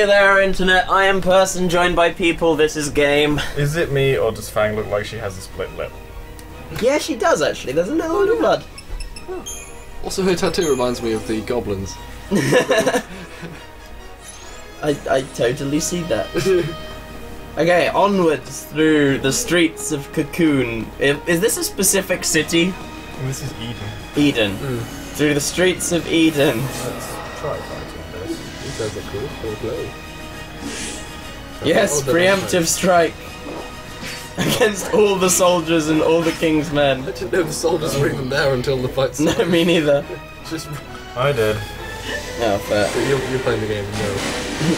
there, Internet. I am person joined by people. This is game. Is it me, or does Fang look like she has a split lip? Yeah, she does, actually. There's a little bit of blood. Oh. Also, her tattoo reminds me of the goblins. I totally see that. Okay, onwards through the streets of Cocoon. Is this a specific city? This is Eden. Eden. Through the streets of Eden. Let's try fighting this. These guys are cool. They'll glow. Yes, preemptive strike. Against all the soldiers and all the king's men. I didn't know the soldiers were even there until the fight started. No, me neither. Just... I did. Oh, fair. So you're playing the game, no.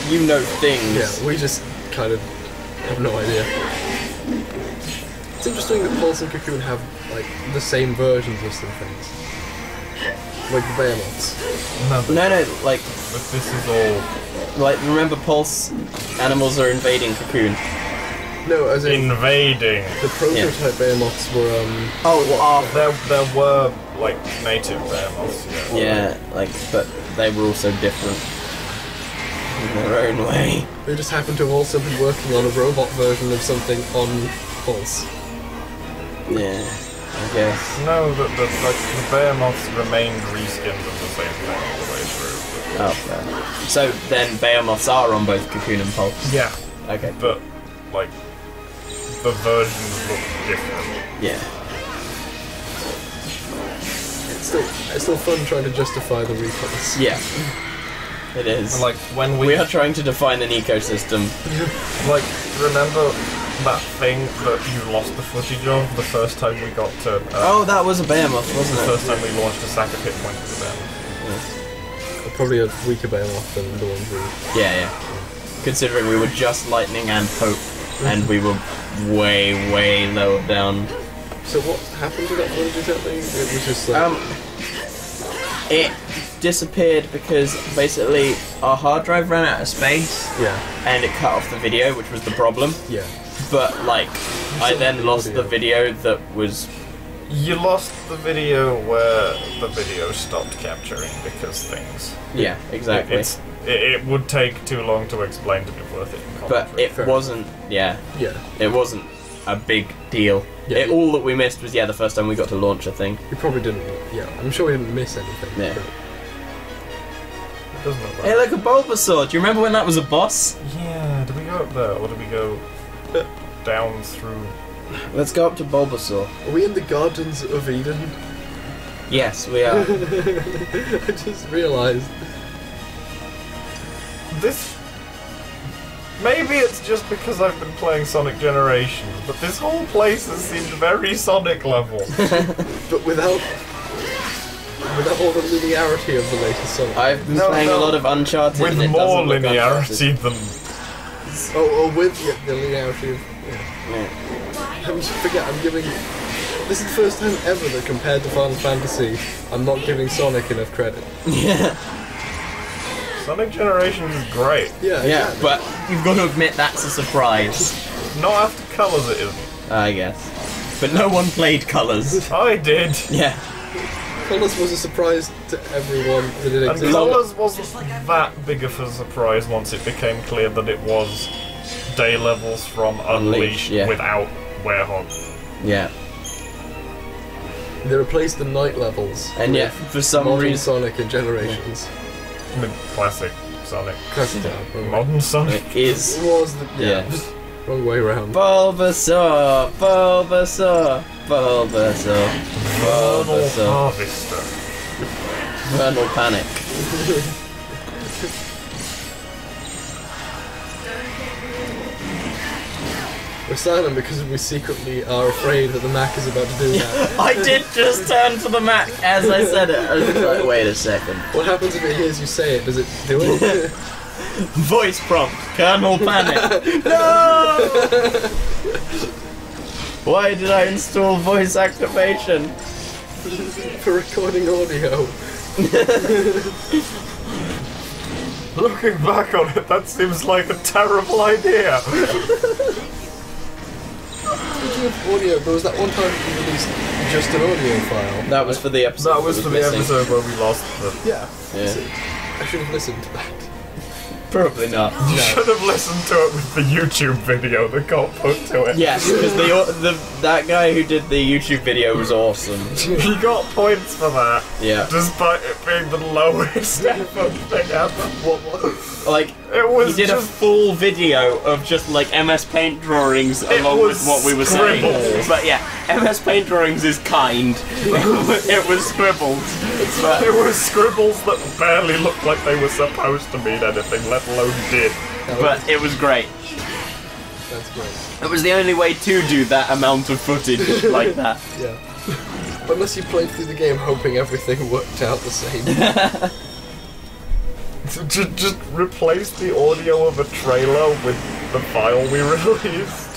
You know things. Yeah, we just kind of have no idea. It's interesting that Pulse and Cocoon have, like, the same versions of some things. Like the behemoths. No, like... But this is all... Like, remember Pulse, animals are invading Cocoon. No, as in... Invading. The prototype behemoths were, There were, like, native behemoths, Yeah, like, but they were also different. In their own way. They just happened to have also been working on a robot version of something on Pulse. Yeah, I guess. No, the behemoths remained reskinned as the same thing all the way through. Oh, fair. So then behemoths are on both Cocoon and Pulse? Yeah. Okay. But, like, the versions look different. Yeah. It's still fun trying to justify the recalls. Yeah. It is. And, like, when we are trying to define an ecosystem. Like, remember that thing that you lost the footage of the first time we got to... oh, that was a behemoth, wasn't it? The first time we launched a sack of hit points with them. Yes. Probably a weaker behemoth than the ones we... Yeah. Considering we were just Lightning and Hope, and we were way, way lower down. So what happened to that footage exactly? It was just like... It disappeared because basically our hard drive ran out of space. Yeah. And it cut off the video, which was the problem. Yeah. But, like, I then lost the video that was... You lost the video where the video stopped capturing because things... Yeah, exactly. It would take too long to explain to be worth it in commentary. But it wasn't... Yeah. It wasn't a big deal. Yeah, all that we missed was, the first time we got to launch a thing. We probably didn't... Yeah, I'm sure we didn't miss anything. Yeah. It doesn't look like... Hey, look, a Bulbasaur! Do you remember when that was a boss? Yeah, did we go up there, or did we go down through... Let's go up to Bulbasaur. Are we in the Gardens of Eden? Yes, we are. I just realised. This... Maybe it's just because I've been playing Sonic Generations, but this whole place has seemed very Sonic level. But without all the linearity of the latest Sonic. I've been playing a lot of Uncharted. With and it more doesn't look linearity than... Oh, with the linearity of... Yeah. I just forget, I'm giving... This is the first time ever that compared to Final Fantasy, I'm not giving Sonic enough credit. Yeah. Sonic Generations is great. Yeah, but you've got to admit that's a surprise. Not after Colours it isn't. I guess. But no one played Colours. I did. Yeah. Colours was a surprise to everyone that it existed. And Colours wasn't that big of a surprise once it became clear that it was day levels from Unleashed without Werehog. Yeah. They replaced the night levels. And yet, for some reason... Sonic and Generations. The classic Sonic. Classic. Modern Sonic. It is. It was the... Wrong way around. Bulbasaur! Bulbasaur! Bulbasaur! Bulbasaur. Harvester. Vernal Panic. We're silent because we secretly are afraid that the Mac is about to do that. I did just turn to the Mac as I said it. I was like, wait a second. What happens if it hears you say it? Does it do it? Voice prompt. Colonel Panic. No! Why did I install voice activation? For recording audio. Looking back on it, that seems like a terrible idea. Speaking of audio, there was that one time you released just an audio file. That was for the episode. That was for the episode where we lost the... Yeah. Yeah. So I should have listened to that. Probably not. You should have listened to it with the YouTube video that got put to it. Yes, because that guy who did the YouTube video was awesome. He got points for that. Yeah. Despite it being the lowest effort thing ever. Like, he did a full video of just like MS Paint drawings along with what we were saying. But yeah, MS Paint drawings is kind. It was scribbled. But it was scribbles that barely looked like they were supposed to mean anything, let alone did. But it was great. That's great. It was the only way to do that amount of footage like that. Yeah. Unless you played through the game hoping everything worked out the same. Just replace the audio of a trailer with the file we released.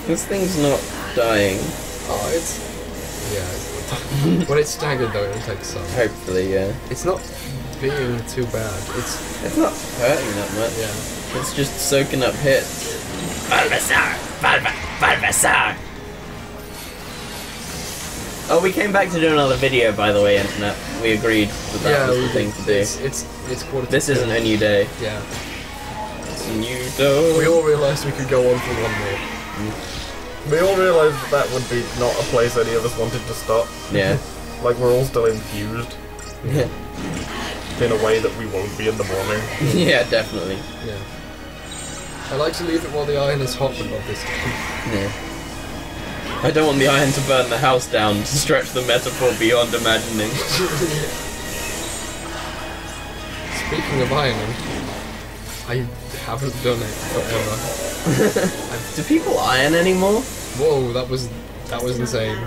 This thing's not dying. Oh, it's... Yeah, it's not. When it's staggered though, it'll take some. Hopefully, yeah. It's not being too bad. It's not hurting that much. Yeah. It's just soaking up hits. Bulbasaur! Bulbasaur! Oh, we came back to do another video, by the way, Internet. We agreed that was the thing to do. It's quarter to This isn't a new day. Yeah. It's a new day. We all realised we could go on for one more. We all realised that would be not a place any of us wanted to stop. Yeah. Like, we're all still infused. Yeah. In a way that we won't be in the morning. Yeah, definitely. Yeah. I like to leave it while the iron is hot, but not this time. Yeah. I don't want the iron to burn the house down, to stretch the metaphor beyond imagining. Speaking of ironing, I haven't done it forever. Do people iron anymore? Whoa, that was insane.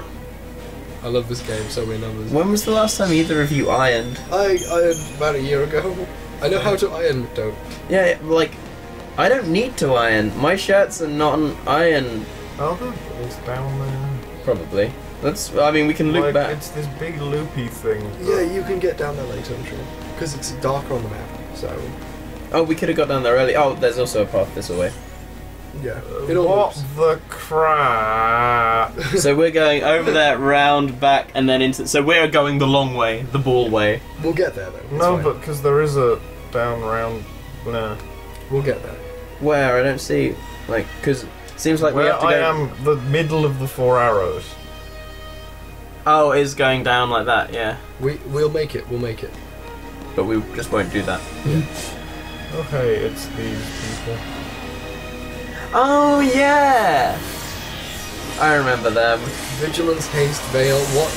I love this game, so many numbers. When was the last time either of you ironed? I ironed about a year ago. I know how to iron, but don't. Yeah, like, I don't need to iron. My shirts are not an iron. Oh, it's down there. Probably. I mean, we can loop back. It's this big loopy thing. Yeah, you can get down there later, I'm sure. Because it's darker on the map, so... Oh, we could have got down there early. Oh, there's also a path this way. Yeah. What the crap? So we're going over there, round, back, and then into... So we're going the long way, the ball way. We'll get there, though. No, but because there is a down, round... Nah. We'll get there. Where? I don't see... Like, because... Seems like we have to go... I am the middle of the 4 arrows. Oh, it is going down like that, yeah. We'll make it, we'll make it. But we just won't do that. Yeah. Okay, it's these people. Oh, yeah! I remember them. Vigilance, haste, veil, what?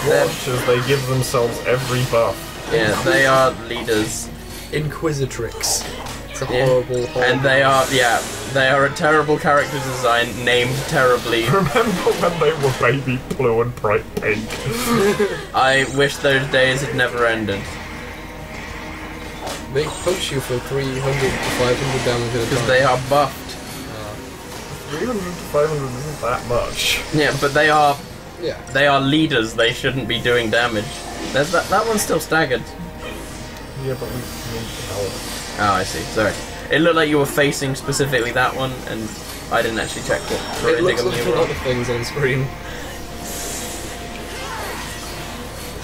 Watch as they give themselves every buff. Yeah, they are leaders. Inquisitrix. It's a horrible... And they are, they are a terrible character design, named terribly. Remember when they were baby blue and bright pink? I wish those days had never ended. They punch you for 300 to 500 damage at a time. Because they are buffed. 300 to 500 isn't that much. Yeah, but they are... Yeah. They are leaders, they shouldn't be doing damage. There's that one's still staggered. Yeah, but we need help. Oh, I see, sorry. It looked like you were facing specifically that one, and I didn't actually check what It looks like a lot of things on screen.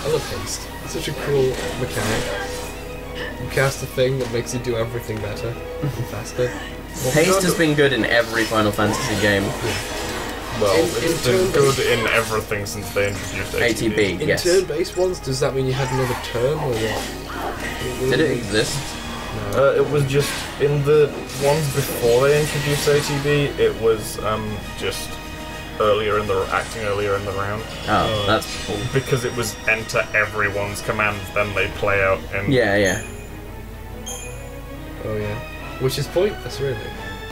I love haste. It's such a cool mechanic. You cast a thing that makes you do everything better and faster. Haste has been good in every Final Fantasy game. Well, it's been good in everything since they introduced ATB. In yes. turn-based ones, does that mean you had another turn, or what? Did it exist? No. It was just, in the ones before they introduced ATB, it was just acting earlier in the round. Oh, that's cool. Because it was enter everyone's commands, then they play out and... Yeah. Oh yeah. Which is pointless, really.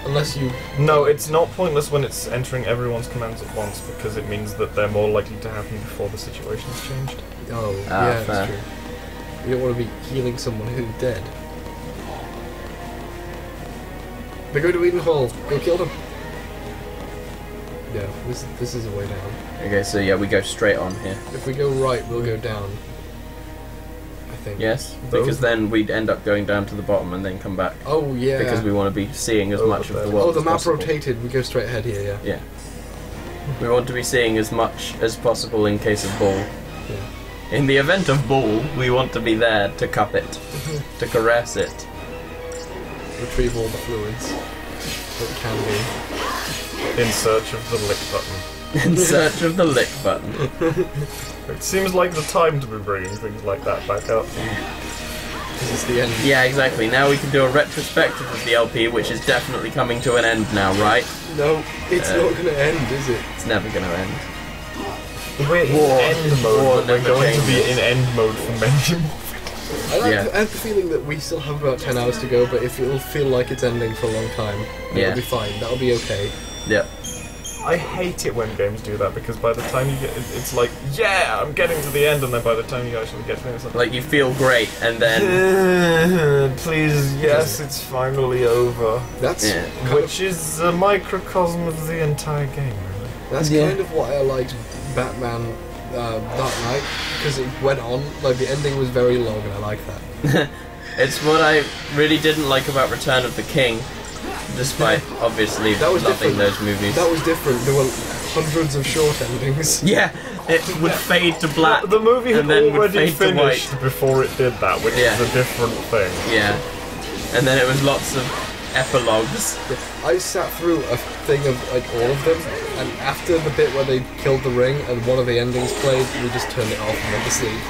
Unless you... No, it's not pointless when it's entering everyone's commands at once, because it means that they're more likely to happen before the situation's changed. Oh, yeah, that's true. You don't want to be healing someone who's dead. They go to Eden Hall. Go kill them. Yeah, this is a way down. Okay, so yeah, we go straight on here. If we go right, we'll go down. I think. Yes, because then we'd end up going down to the bottom and then come back. Oh, yeah. Because we want to be seeing as much of the world as the map possible. rotated. We go straight ahead here, yeah. Yeah. We want to be seeing as much as possible in case of ball. Yeah. In the event of bull, we want to be there to cup it, to caress it. Retrieve all the fluids that can be. In search of the lick button. In search of the lick button. It seems like the time to be bringing things like that back up. This is the end. Yeah, exactly. Now we can do a retrospective of the LP, which is definitely coming to an end now, right? No, it's not going to end, is it? It's never going to end. We're in end mode, but we're going to be in end mode for many more. I have the feeling that we still have about 10 hours to go, but if it'll feel like it's ending for a long time, it'll be fine. That'll be okay. Yep. I hate it when games do that, because by the time you get, it's like, yeah, I'm getting to the end, and then by the time you actually get to it, it's like you feel great, and then please, yes, it's finally over. That's which is a microcosm of the entire game, really. That's kind of why I liked Batman Dark Knight, because it went on, like the ending was very long, and I like that. It's what I really didn't like about Return of the King. Despite obviously loving those movies. That was different. There were hundreds of short endings. Yeah, it would fade to black. The movie had already finished to before it did that, which is a different thing. Yeah, and then it was lots of epilogues. I sat through a thing of like all of them, and after the bit where they killed the ring and one of the endings played, we just turned it off and went to sleep.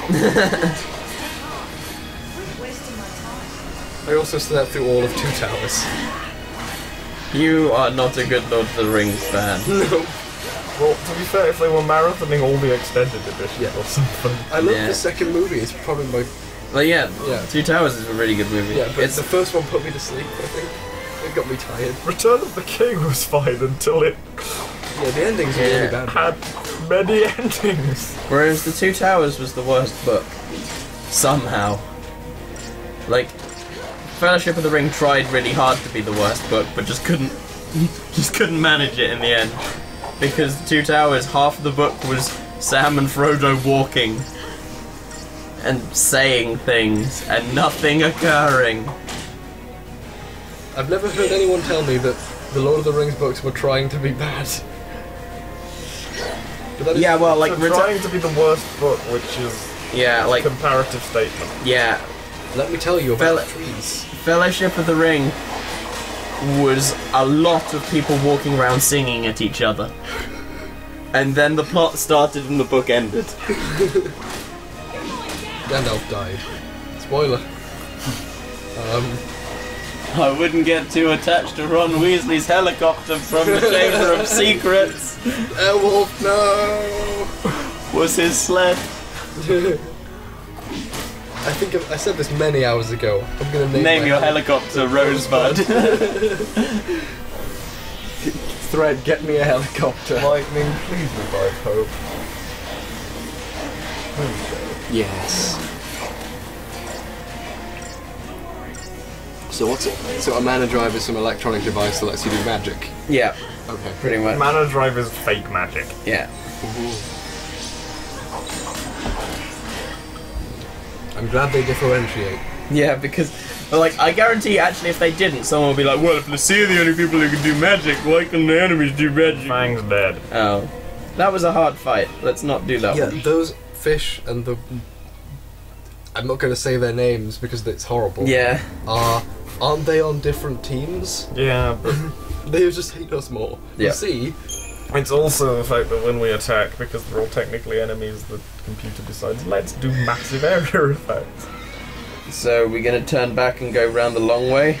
I also sat through all of Two Towers. You are not a good Lord of the Rings fan. No. Well, to be fair, if they were marathoning all the extended editions or something. I love the second movie, it's probably my... Well, Two Towers is a really good movie. Yeah, but the first one put me to sleep, I think. It got me tired. Return of the King was fine until it... Yeah, the endings were really bad. Had many endings. Whereas the Two Towers was the worst book. Somehow. Like... Fellowship of the Ring tried really hard to be the worst book, but just couldn't manage it in the end. Because the Two Towers, half of the book was Sam and Frodo walking and saying things and nothing occurring. I've never heard anyone tell me that the Lord of the Rings books were trying to be bad. Yeah, well, like trying to be the worst book, which is like comparative statement. Yeah. Let me tell you about trees. Fellowship of the Ring was a lot of people walking around singing at each other. And then the plot started and the book ended. Gandalf died. Spoiler. I wouldn't get too attached to Ron Weasley's helicopter from the Chamber of Secrets. Airwolf, no! Was his sled. I think I said this many hours ago. I'm gonna name your helicopter Rosebud. Thread, get me a helicopter. Lightning, please revive hope. Yes. So what's it? So a mana drive is some electronic device that lets you do magic? Yeah. Okay. Pretty much. Mana drive is fake magic. Yeah. I'm glad they differentiate. Yeah, because, like, I guarantee actually if they didn't, someone would be like, well, if the sea are the only people who can do magic, why can the enemies do magic? Fang's dead. Oh. That was a hard fight. Let's not do that one. Yeah, those fish and the... I'm not going to say their names because it's horrible. Yeah. Aren't they on different teams? Yeah, but... They just hate us more. Yeah. You see... It's also the fact that when we attack, because they're all technically enemies, the computer decides, let's do massive area effects. So we're going to turn back and go round the long way?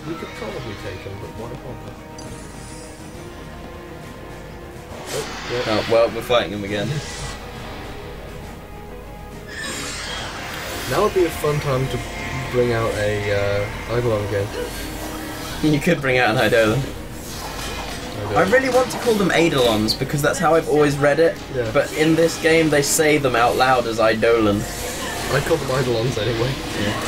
We could probably take them, but why bother? Oh, well, we're fighting them again. Now would be a fun time to bring out a Eidolon again. You could bring out an Eidolon. I really want to call them Eidolons because that's how I've always read it. Yeah. But in this game, they say them out loud as Eidolon. I call them Eidolons anyway. Yeah.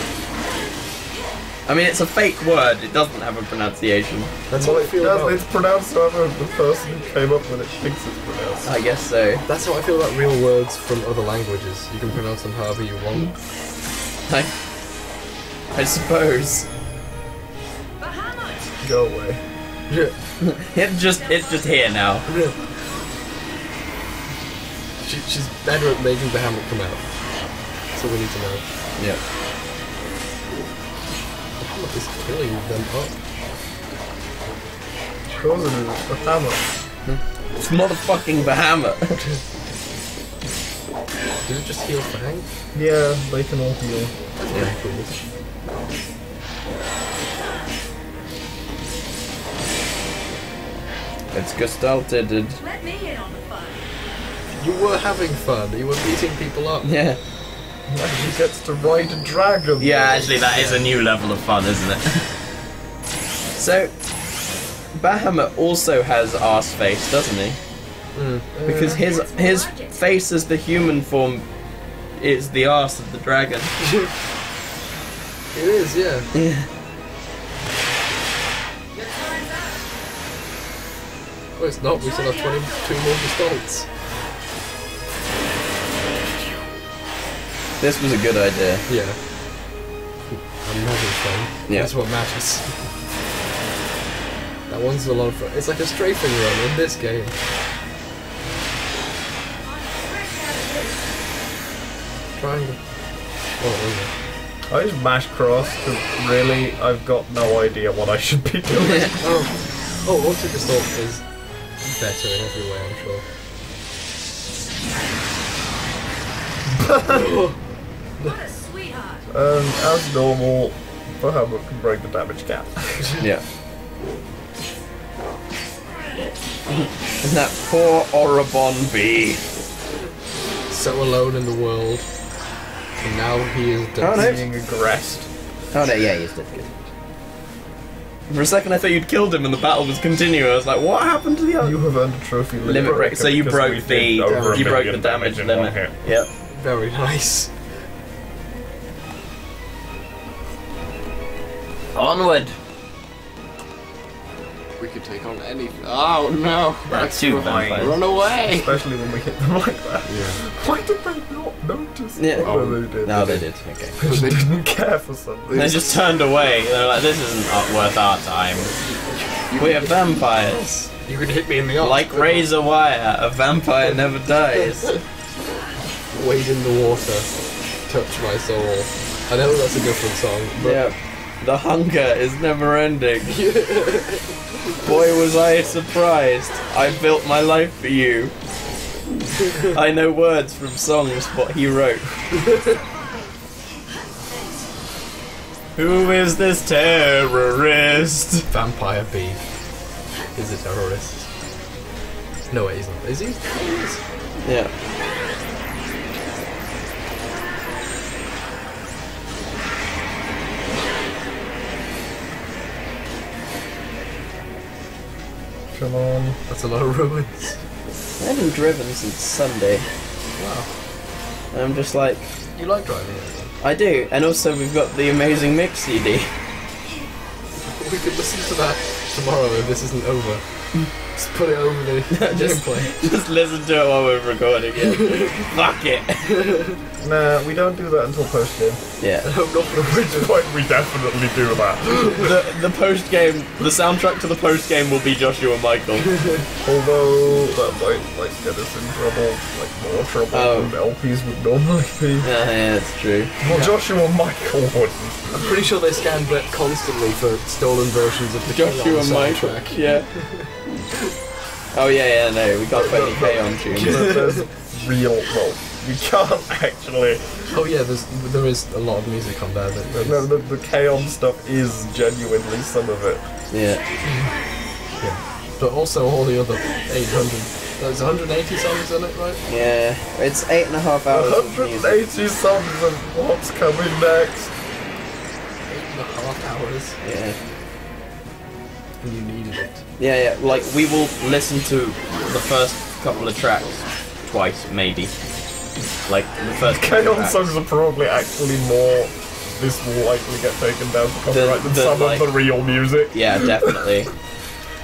I mean, it's a fake word. It doesn't have a pronunciation. That's how I feel about... It's pronounced however the person who came up with it thinks it's pronounced. I guess so. That's how I feel about real words from other languages. You can pronounce them however you want. I suppose. Go away. Yeah. It's just here now. She's better at making Bahamut come out. That's what we need to know. Yeah. Bahamut is killing them up. Of course it is. Bahamut. It's motherfucking Bahamut. Did it just heal Fang? Yeah, they can all heal. Yeah, cool. It's gestalted. Let me in on the fun. You were having fun. You were beating people up. Yeah. He gets to ride a dragon. Yeah, actually, that is a new level of fun, isn't it? So, Bahamut also has arse face, doesn't he? Because his face as the human form is the arse of the dragon. It is, yeah. Yeah. Oh, it's not. We still have 22 more gestalts. This was a good idea. Yeah. I'm having fun. Yeah. That's what matters. That one's a lot of fun. It's like a strafing run in this game. Triangle. Oh, I just mash cross because really I've got no idea what I should be doing. oh, Auto Gestalt is better in every way, I'm sure. What a sweetheart. As normal, Bahamut can break the damage cap. Yeah. And that poor Orobon bee. So alone in the world. And now he is dead. Oh, no. Being aggressed. Oh no, yeah, he's dead. Good. For a second I thought you'd killed him and the battle was continuing. I was like, what happened to the other? You have earned a trophy Limit break. So you broke the damage in one limit. hit. Yep. Very nice. Onward. We could take on any. Oh no! That's too fine. Run away! Especially when we hit them like that. Yeah. Why did they not notice? Yeah. Oh, they did. No, they did. Okay. They just didn't care for something. They just turned away. They were like, this isn't worth our time. We're vampires. You could hit me in the arm. Like razor wire, a vampire never dies. Wade in the water. Touch my soul. I know that's a different song, but Yeah. The hunger is never ending. Boy, was I surprised. I built my life for you. I know words from songs what he wrote. Who is this terrorist? Vampire Bee is a terrorist. No, wait, he's not. Is he? He is. Yeah. Come on. That's a lot of ruins. I haven't driven since Sunday. Wow. And I'm just like, You like driving it? I do. And also we've got the amazing mix CD. We could listen to that tomorrow if this isn't over. Just put it over the gameplay. Just listen to it while we're recording it. Fuck it. Nah, we don't do that until post game. Yeah. Which point we definitely do that. The post game, the soundtrack to the post game will be Joshua and Michael. Although that might like get us in trouble, like more trouble than LPs would normally be. Yeah, that's true. Well, Joshua and Michael wouldn't. I'm pretty sure they scan Brett constantly for stolen versions of the Joshua and Michael. soundtrack. Yeah. Oh yeah, no, we can't put any K-On tunes. There's real. Well, we can't actually. Oh yeah, there is a lot of music on there. No, the K-On stuff is genuinely some of it. Yeah. Yeah. But also all the other 800. There's 180 songs in it, right? Yeah. It's 8.5 hours of music. 180 songs of what's coming next. 8.5 hours. Yeah. And you needed it. Yeah, like, we will listen to the first couple of tracks twice, maybe. Like, the first couple of K-On tracks. songs are probably actually more. This will likely get taken down for copyright than some like- of the real music. Yeah, definitely.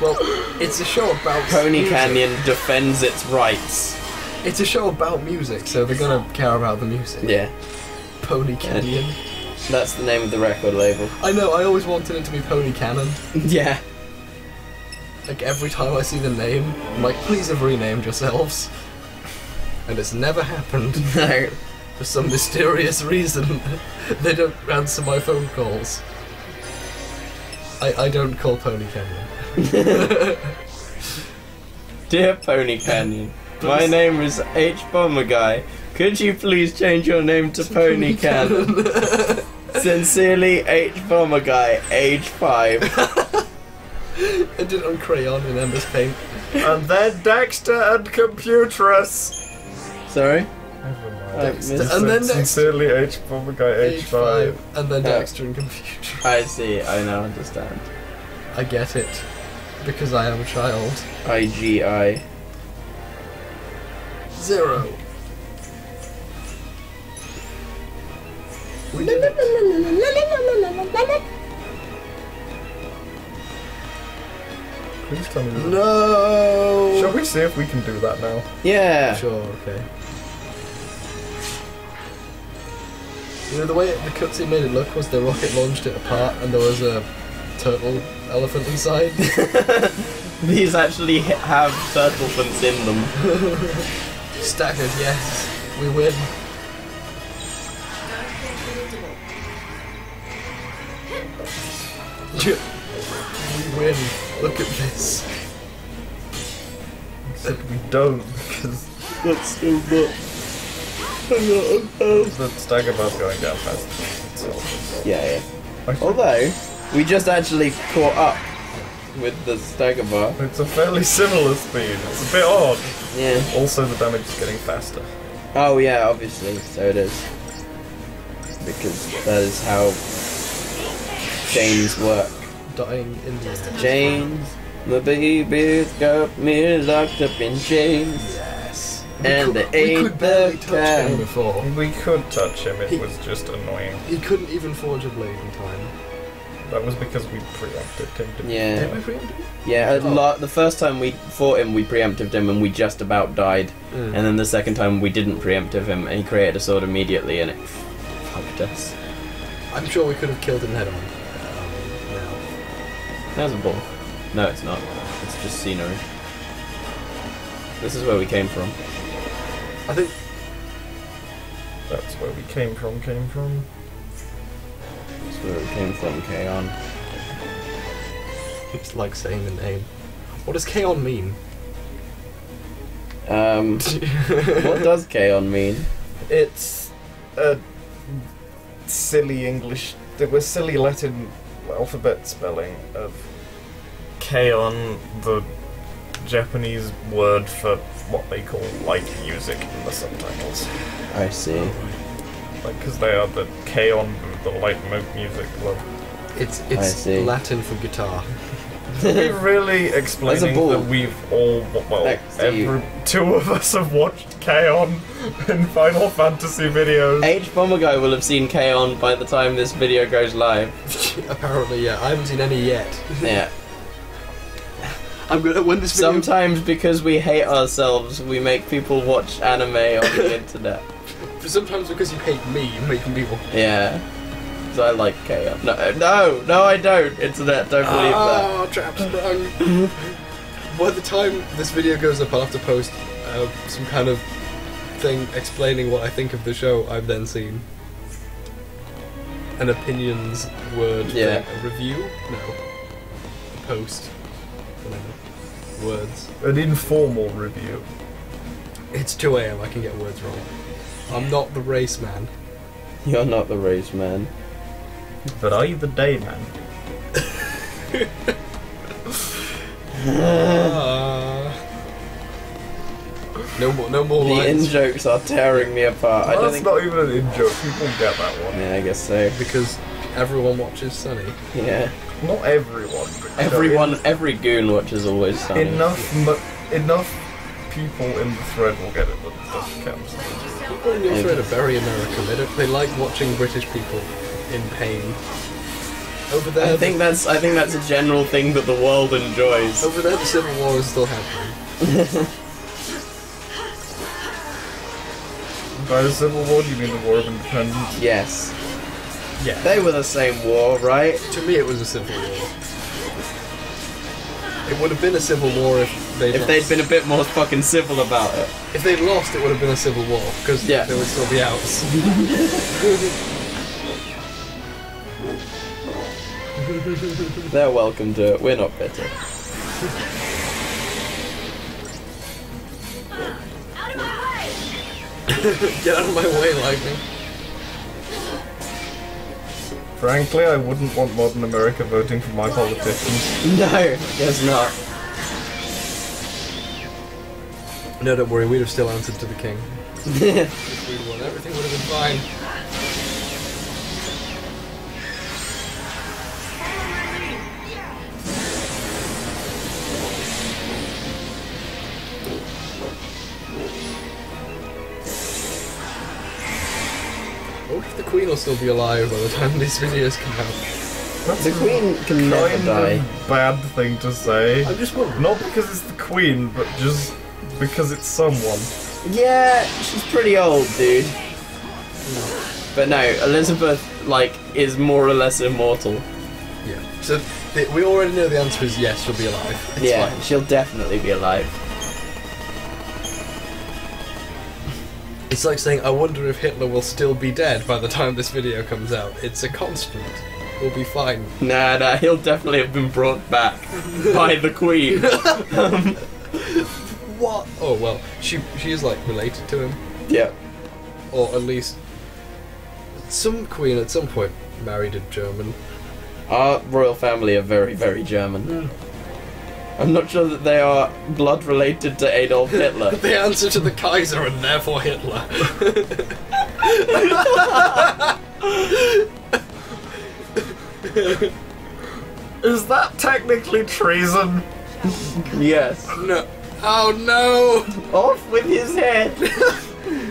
Well, it's a show about Pony music. Canyon defends its rights. It's a show about music, so they're gonna care about the music. Yeah, Pony Canyon. that's the name of the record label. I know, I always wanted it to be Pony Cannon. Yeah. Like, every time I see the name, I'm like, please have renamed yourselves. and it's never happened. No. For some mysterious reason, they don't answer my phone calls. I don't call Pony Canyon. Dear Pony Canyon, my name is H. Bomber Guy. Could you please change your name to Pony Canyon? Sincerely, H. Bomber Guy, age 5. I did it on crayon in MS Paint. And then Dexter and Computerus. Sorry? Never mind. And then Sincerely, H. Bomber Guy, age 5. And then Dexter and Computer. I see, I now understand. I get it. Because I am a child. IGI. 0. We did it. Please tell me that. No! Shall we see if we can do that now? Yeah. Sure, okay. You know, the way the cutscene made it look was the rocket launched it apart and there was a turtle elephant inside. These actually have turtlefants in them. Staggered, yes. We win. We win. Look at this. Except we don't, because That's so much. the stagger bar's going down fast. Yeah. Although, we just actually caught up with the stagger bar. It's a fairly similar speed. It's a bit odd. Yeah. Also, the damage is getting faster. Oh yeah, obviously, so it is. Because that is how chains work. Dying in the air. Chains, the baby's got me locked up in chains. Yes. And we they could ate barely the touch him cow. before. We could touch him, it was just annoying. He couldn't even forge a blade in time. That was because we preempted him. Yeah. Did we preempt him? Yeah, the first time we fought him, we preempted him and we just about died. And then the second time we didn't preemptive him and he created a sword immediately and it fucked us. I'm sure we could have killed him head on. Now. There's a ball. No, it's not. It's just scenery. This is where we came from. I think That's where we came from. That's where we came from, K-On. it's like saying the name. What does K-On mean? What does K-On mean? It's a silly English. There was silly Latin alphabet spelling of K-On, the Japanese word for what they call light music in the subtitles. I see. Like, because they are the K-On, the light music club. It's I see. Latin for guitar. We're really explaining ball. that we've all, well, Next to you. two of us have watched K-On in Final Fantasy videos. H. Bomber Guy will have seen K-On by the time this video goes live. Apparently, yeah. I haven't seen any yet. Yeah. I'm gonna when this video. Sometimes because we hate ourselves, we make people watch anime on the internet. Sometimes because you hate me, you make me watch. Yeah. Because I like K-On. No, I don't. Internet, don't believe that. Oh, trap sprung. By the time this video goes up, I'll have to post some kind of thing explaining what I think of the show I've then seen. An opinions word Yeah. thing. A review? No. A post. Whatever. Words. An informal review. It's 2 AM, I can get words wrong. I'm not the race man. You're not the race man. But are you the day man? No more The lines. in-jokes are tearing me apart. I don't That's think... not even an in-joke, people get that one. Yeah, I guess so. Because everyone watches Sunny. Yeah. Not everyone. But Every goon watches Always Sunny. enough people in the thread will get it that counts. People in your thread are very American. They like watching British people in pain. Over there, I think that's a general thing that the world enjoys. over there, the Civil War is still happening. By the Civil War, do you mean the War of Independence? Yes. Yeah. They were the same war, right? To me, it was a civil war. It would have been a civil war if if they'd been a bit more fucking civil about it. If they'd lost, it would have been a civil war, because Yeah. there would still be outs. They're welcome to it, we're not bitter. Out of my way! Get out of my way, Lightning. Frankly, I wouldn't want modern America voting for my politicians. No, guess not. No, don't worry, we'd have still answered to the king. If we'd won, everything would have been fine. I wonder if the Queen will still be alive by the time these videos come out. That's The Queen can never kind die. of bad thing to say. I'm just wondering. Not because it's the Queen, but just because it's someone. Yeah, she's pretty old, dude. But no, Elizabeth, like, is more or less immortal. Yeah. So we already know the answer is yes, she'll be alive. It's Yeah, fine. she'll definitely be alive. It's like saying, I wonder if Hitler will still be dead by the time this video comes out. It's a constant. We'll be fine. Nah, he'll definitely have been brought back by the Queen. What? Oh well, she is like related to him, Yeah. or at least some queen at some point married a German. Our royal family are very, very German. I'm not sure that they are blood related to Adolf Hitler. They answer to the Kaiser and therefore Hitler. Is that technically treason? Yes. No. Oh no! Off with his head.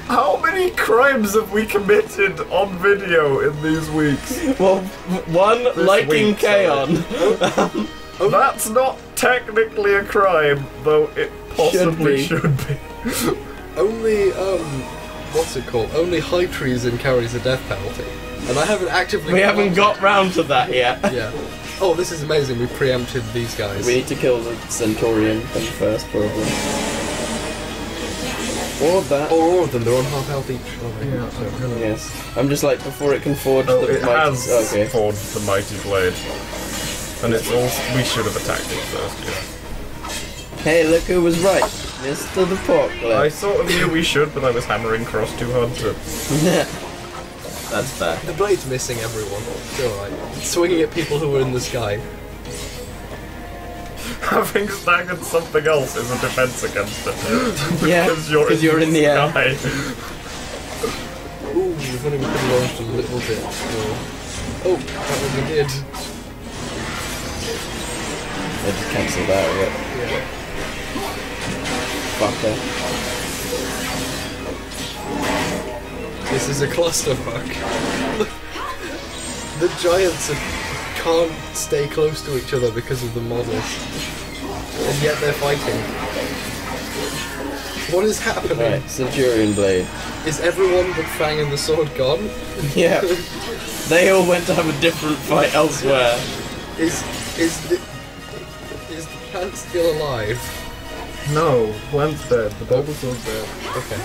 How many crimes have we committed on video in these weeks? Well, one, liking week, sorry. Kaon. That's not technically a crime, though it possibly be. should be. Only what's it called? Only high treason carries a death penalty, and I haven't actively. We haven't got round to that yet. Yeah. Oh, this is amazing. We preempted these guys. We need to kill the Centaurian thing first, probably. Or that. Or all of them. They're on half health each. Oh, Yeah, so. Yes. I'm just like, before it can forge Oh, the it mighty... has Okay. forged the mighty blade. And it's also... We should have attacked it first, yeah. Hey, look who was right. Mr. the Pork I Leg. sort of knew we should, but I was hammering cross too hard to... That's fair. The blade's missing everyone. It's alright. Swinging at people who are in the sky. Having staggered something else is a defense against it. Yeah, because you're in the air. sky. Ooh, if only we could have launched a little bit more. Oh, that one we did. I just cancelled out of it. Yeah. Fucker. This is a clusterfuck. The giants can't stay close to each other because of the models. And yet they're fighting. What is happening? Right, Centurion Blade. Is everyone but Fang and the sword gone? Yeah. They all went to have a different fight elsewhere. Is the plant still alive? No, Plant's dead. The Bulbasaur's dead. Okay.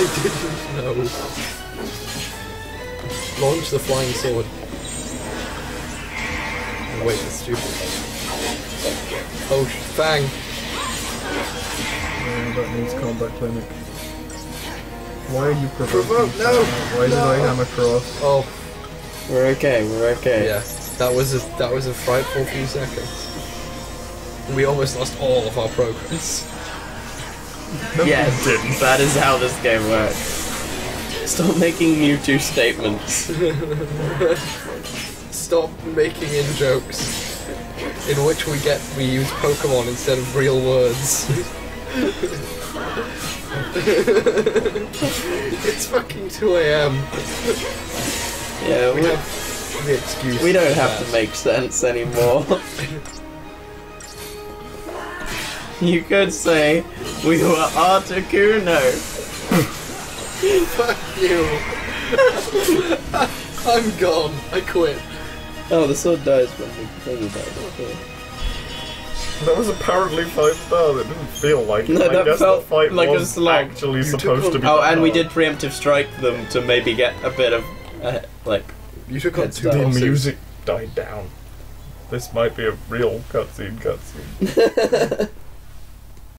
I didn't know. Launch the flying sword. Oh, wait, that's stupid. Oh, Fang! Yeah, that needs combat clinic. Why are you provoking? Provoke, no! Why did No! I hammer cross? Oh, We're okay, we're okay. yeah. That was a frightful few seconds. We almost lost all of our progress. No, Yes, you didn't. that is how this game works. Stop making Mewtwo statements. Stop making in jokes in which we use Pokemon instead of real words. It's fucking 2 AM. Yeah, We have the excuse. we don't for have that. to make sense anymore. You could say we were Articuno. Fuck you. I'm gone. I quit. Oh, the sword dies when we think about it. Okay. That was apparently 5 stars. It didn't feel like it. No, I that guess felt the fight like a was slog. actually supposed to be. Oh, and we hard. did preemptive strike them to maybe get a bit of like. You took on It's 2 the The bosses. music died down. This might be a real cutscene.